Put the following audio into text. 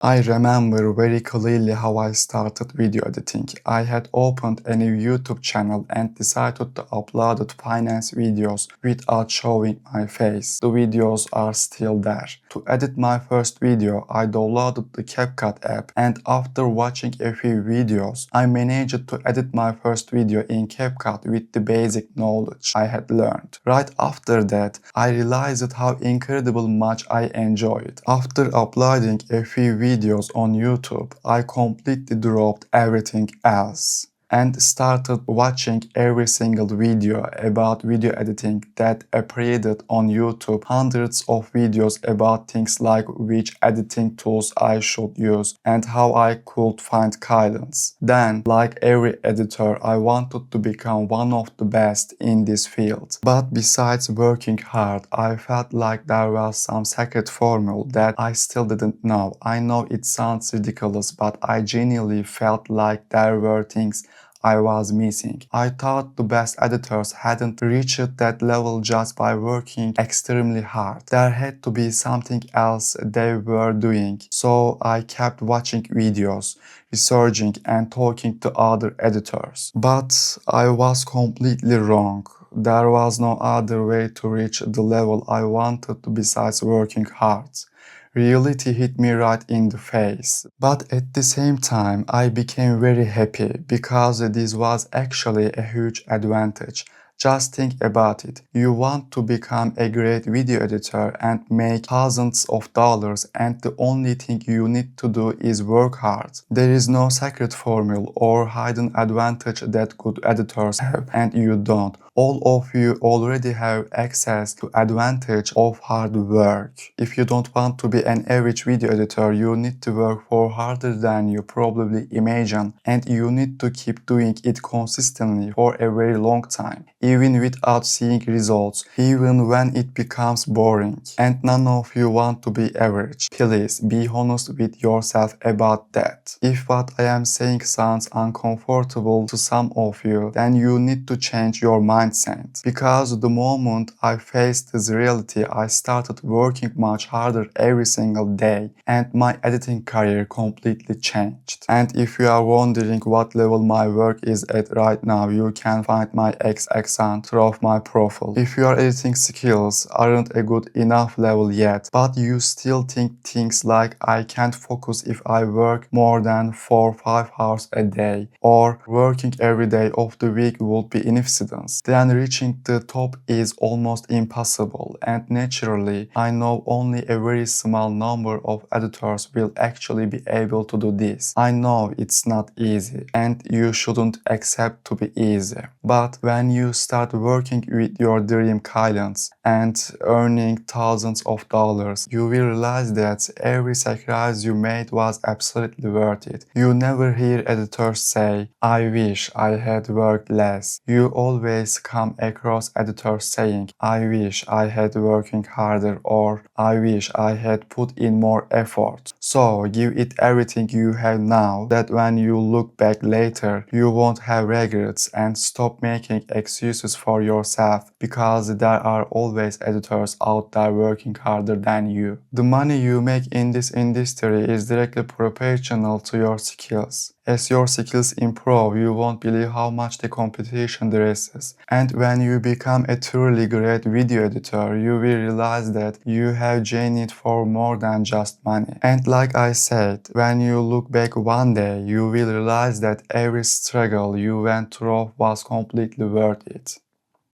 I remember very clearly how I started video editing. I had opened a new YouTube channel and decided to upload finance videos without showing my face. The videos are still there. To edit my first video, I downloaded the CapCut app, and after watching a few videos, I managed to edit my first video in CapCut with the basic knowledge I had learned. Right after that, I realized how incredible much I enjoyed. After uploading a few videos on YouTube, I completely dropped everything else and started watching every single video about video editing that appeared on YouTube. Hundreds of videos about things like which editing tools I should use and how I could find guidance. Then, like every editor, I wanted to become one of the best in this field. But besides working hard, I felt like there was some secret formula that I still didn't know. I know it sounds ridiculous, but I genuinely felt like there were things I was missing. I thought the best editors hadn't reached that level just by working extremely hard. There had to be something else they were doing. So I kept watching videos, researching and talking to other editors. But I was completely wrong. There was no other way to reach the level I wanted besides working hard. Reality hit me right in the face. But at the same time, I became very happy because this was actually a huge advantage. Just think about it. You want to become a great video editor and make thousands of dollars, and the only thing you need to do is work hard. There is no secret formula or hidden advantage that good editors have and you don't. All of you already have access to advantage of hard work. If you don't want to be an average video editor, you need to work for harder than you probably imagine, and you need to keep doing it consistently for a very long time, even without seeing results, even when it becomes boring. And none of you want to be average. Please be honest with yourself about that. If what I am saying sounds uncomfortable to some of you, then you need to change your mindset. Because the moment I faced this reality, I started working much harder every single day, and my editing career completely changed. And if you are wondering what level my work is at right now, you can find my accent through my profile. If your editing skills aren't a good enough level yet, but you still think things like I can't focus if I work more than 4 or 5 hours a day, or working every day of the week would be inefficient, then reaching the top is almost impossible, and naturally, I know only a very small number of editors will actually be able to do this. I know it's not easy, and you shouldn't accept to be easy. But when you start working with your dream clients and earning thousands of dollars, you will realize that every sacrifice you made was absolutely worth it. You never hear editors say, I wish I had worked less. You always come across editors saying, I wish I had working harder, or I wish I had put in more effort. So give it everything you have now, that when you look back later, you won't have regrets, and stop making excuses for yourself, because there are always editors out there working harder than you. The money you make in this industry is directly proportional to your skills. As your skills improve, you won't believe how much the competition there is. And when you become a truly great video editor, you will realize that you have gained for more than just money. And like I said, when you look back one day, you will realize that every struggle you went through was completely worth it.